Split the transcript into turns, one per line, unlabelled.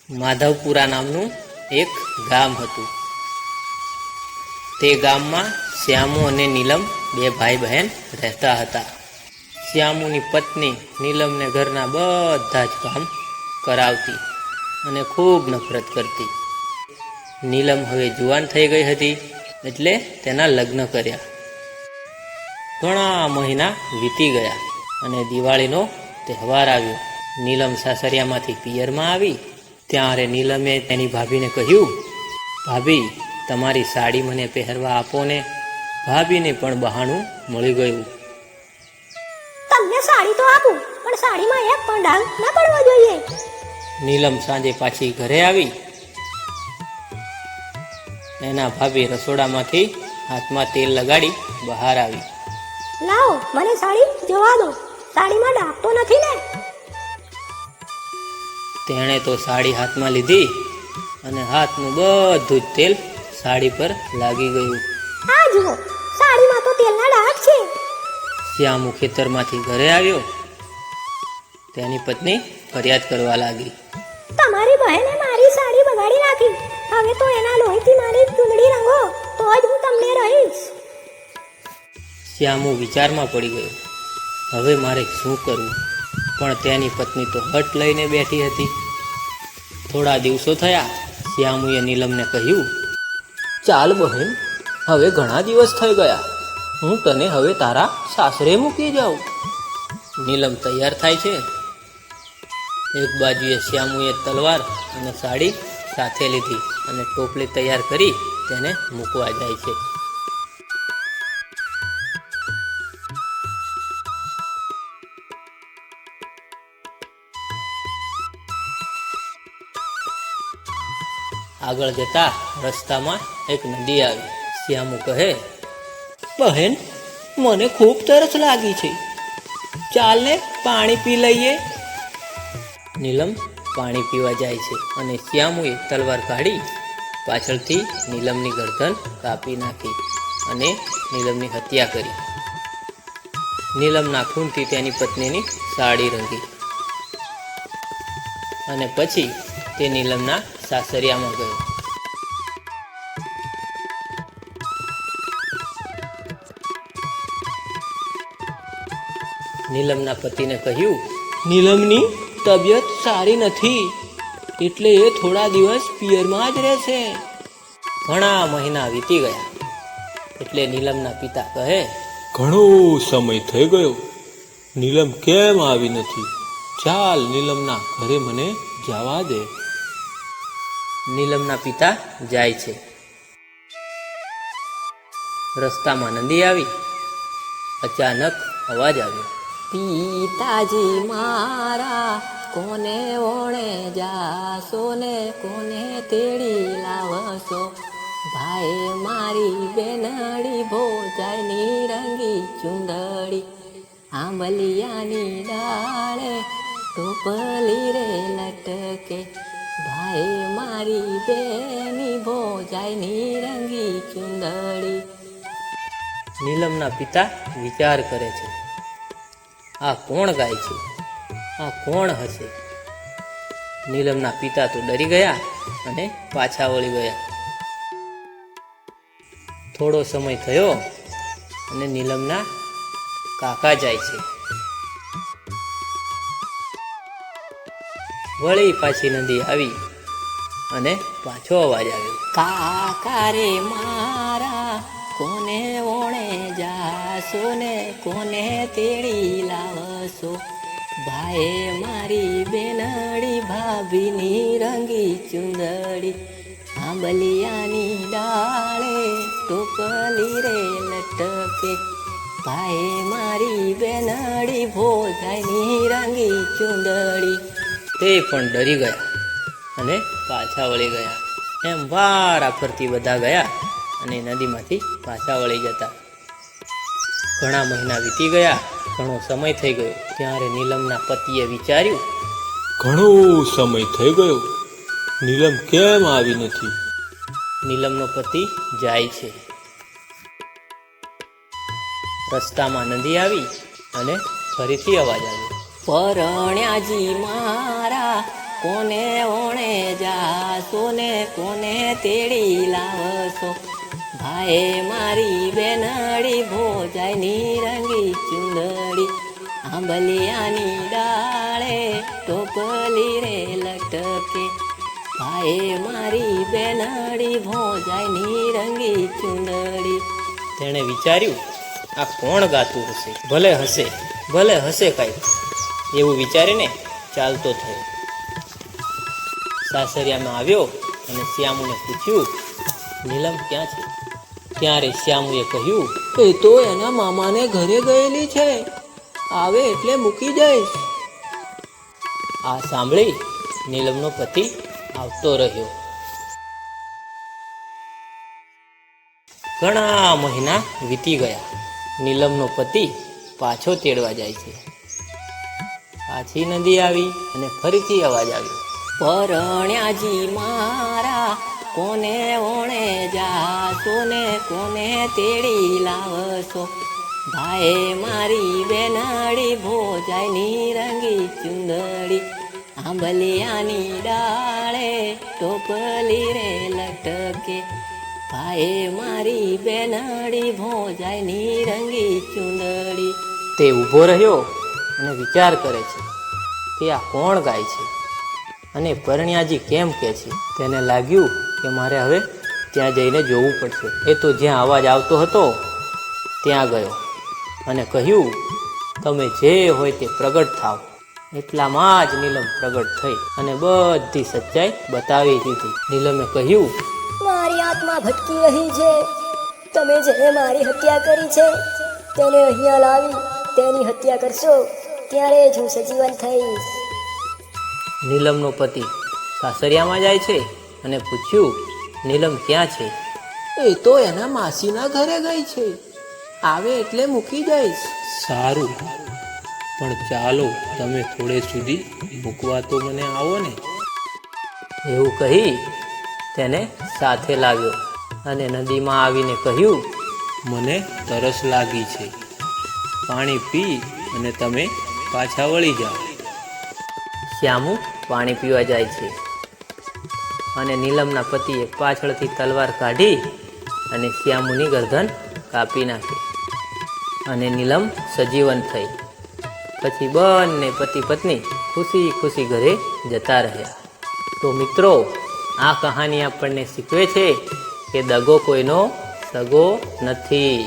માધવપુરા નામનું એક ગામ હતું. તે ગામમાં શ્યામુ અને નીલમ બે ભાઈ બહેન રહેતા હતા. શ્યામુની પત્ની નીલમને ઘરના બધા જ કામ કરાવતી અને ખૂબ નફરત કરતી. નીલમ હવે જુવાન થઈ ગઈ હતી એટલે તેના લગ્ન કર્યા. ઘણા મહિના વીતી ગયા અને દિવાળીનો તહેવાર આવ્યો. નીલમ સાસરિયામાંથી પિયરમાં આવી ત્યારે નીલમે તેની ભાભીને કહ્યું, ભાભી, તમારી સાડી મને પહેરવા આપો ને. ભાભીને પણ બહાનું મળી ગયું.
તમને સાડી તો આપું, પણ સાડીમાં એક પણ ડાઘ ના પડવો જોઈએ.
નીલમ સાંજે પાછી ઘરે આવી. એના ભાભી રસોડામાંથી હાથમાં તેલ લગાડી બહાર આવી.
લાવો, મને સાડી જોવા દો. સાડીમાં ડાઘ તો નથી ને?
તેણે તો સાડી હાથમાં લીધી અને હાથનું બધું જ તેલ સાડી પર લાગી ગયું.
આ જુઓ, સાડીમાં તો તેલના ડાઘ છે.
શ્યામુ ખેતરમાંથી ઘરે આવ્યો. તેની પત્ની ફરિયાદ કરવા લાગી.
તમારી બહેને મારી સાડી બગાડી નાખી. હવે તો એના લોહીથી મારી ચૂંદડી રંગો, તો જ હું તમને રહીશ.
શ્યામુ વિચારમાં પડી ગયો. હવે મારે શું કરવું? પણ તેની પત્ની તો હટ લઈને બેઠી હતી. થોડા દિવસો થયા. શ્યામુએ નીલમને કહ્યું, ચાલ બહેન, હવે ઘણા દિવસ થઈ ગયા. હું તને હવે તારા સાસરે મૂકી જાઉં. નીલમ તૈયાર થાય છે. એક બાજુએ શ્યામુએ તલવાર અને સાડી સાથે લીધી અને ટોપલી તૈયાર કરી તેને મૂકવા જાય છે. આગળ જતા રસ્તામાં એક નદી આવી. શ્યામુ કહે, બહેન, મને ખૂબ તરસ લાગી છે. ચાલ ને પાણી પી લઈએ. નીલમ પાણી પીવા જાય છે અને શ્યામુએ તલવાર કાઢી પાછળથી નીલમની ગરદન કાપી નાખી અને નીલમની હત્યા કરી. નીલમના ખૂનથી તેની પત્નીની સાડી રંગી અને પછી તે નીલમના સાસરિયામાં ગયો. નીલમના પતિને કહ્યું, નીલમની તબિયત સારી નથી, એટલે એ થોડા દિવસ પિયરમાં જ રહેશે. ઘણા મહિના વીતી ગયા એટલે નીલમના પિતા કહે,
ઘણો સમય થઈ ગયો, નીલમ કેમ આવી નથી? ચાલ નીલમના ઘરે મને જવા દે.
નીલમના પિતા જાય છે. રસ્તામાં નદી આવી. અચાનક અવાજ આવ્યો,
પિતાજી મારા, કોને ઓણે જાશો ને કોને તેડી લાવશો? ભાઈ મારી બેનડી ભોજાઈની રંગી ચુંદડી, આંબલિયાની ડાળે ટોપલી રે લટકે. ભાઈ મારી બેની ભોજાઈની રંગી ચુંદડી.
નીલમના પિતા વિચાર કરે છે, આ કોણ ગાય છે? આ કોણ હશે? નીલમના પિતા તો ડરી ગયા અને પાછા વળી ગયા. થોડો સમય થયો અને નીલમના કાકા જાય છે. વળી પાછી નદી આવી અને પાછો અવાજ આવ્યો,
કાકા રે મારા, કોને ઓણે જાશો ને કોને તેડી લાવશો? ભાઈ મારી બેનડી ભાભીની રંગી ચુંદડી, આંબલિયાની ડાળે ટોપલી રે લટકે. ભાઈ મારી બેનડી ભોજાઈની રંગી ચુંદડી.
તે પણ ડરી ગયા અને પાછા વળી ગયા. એમ વારા ફરતી બધા ગયા અને નદીમાંથી પાછા વળી જતા. ઘણા મહિના વીતી ગયા, ઘણો સમય થઈ ગયો. ત્યારે નીલમના પતિએ વિચાર્યું,
ઘણો સમય થઈ ગયો, નીલમ કેમ આવી નથી?
નીલમનો પતિ જાય છે. રસ્તામાં નદી આવી અને ફરીથી અવાજ આવ્યો,
પરણ્યાજી મારા, કોને ઓણે જાશો ને કોને તેડી લાવશો ભાઈ મારી બેનડી ભોજાઈની રંગી ચુંદડી આંબલિયાની ડાળે ટોપલી રે લટકે ભાઈ મારી બેનડી ભોજાઈની રંગી ચુંદડી.
તેણે વિચાર્યું આ કોણ ગાતું હશે, ભલે હશે કાંઈક એવું વિચારીને ચાલતો થયો. સાસરિયામાં આવ્યો અને શ્યામુને પૂછ્યું નીલમ ક્યાં છે? ત્યારે શ્યામુએ કહ્યું
એ તો એના મામાને ઘરે ગયેલી છે, આવે એટલે મૂકી જઈશ.
આ સાંભળી નીલમનો પતિ આવતો રહ્યો. ઘણા મહિના વીતી ગયા. નીલમનો પતિ પાછો તેડવા જાય છે. પાછી નદી આવી અને ફરીથી અવાજ આવ્યો.
પરણ્યાજી મારા કોને ઓણે જાશો ને કોને તેડી લાવશો ભાઈ મારી બેનડી ભોજાઈની રંગી ચુંદડી આંબલિયાની ડાળે ટોપલી રે લટકે ભાઈ મારી બેનડી ભોજાઈની રંગી ચુંદડી.
તે ઊભો રહ્યો અને વિચાર કરે છે કે આ કોણ ગાય છે અને પરણ્યાજી કેમ કે છે. તેને લાગ્યું કે મારે હવે ત્યાં જઈને જોવું પડશે. એ તો જ્યાં અવાજ આવતો હતો ત્યાં ગયો અને કહ્યું તમે જે હોય તે પ્રગટ થાવ. એટલામાં જ નીલમ પ્રગટ થઈ અને બધી સચ્ચાઈ બતાવી દીધી. નીલમે કહ્યું
મારી આત્મા ભટકી રહી છે. તમે જે મારી હત્યા કરી છે તેને અહીંયા લાવી તેની હત્યા કરશો ત્યારે જ હું સજીવન થઈશ.
નીલમનો પતિ સાસરિયામાં જાય છે અને પૂછ્યું નીલમ ક્યાં છે?
એ તો એના માસીના ઘરે ગઈ છે, આવે એટલે મૂકી જઈશ.
સારું, પણ ચાલો તમે થોડે સુધી મૂકવા તો મને આવો ને.
એવું કહી તેને સાથે લાવ્યો અને નદીમાં આવીને કહ્યું
મને તરસ લાગી છે, પાણી પી અને તમે પાછા વળી જાઓ.
શ્યામુ પાણી પીવા જાય છે અને નીલમના પતિએ પાછળથી તલવાર કાઢી અને શ્યામુની ગરદન કાપી નાખી અને નીલમ સજીવન થઈ. પછી બંને પતિ પત્ની ખુશી ખુશી ઘરે જતા રહ્યા. તો મિત્રો, આ કહાની આપણને શીખવે છે કે દગો કોઈનો સગો નથી.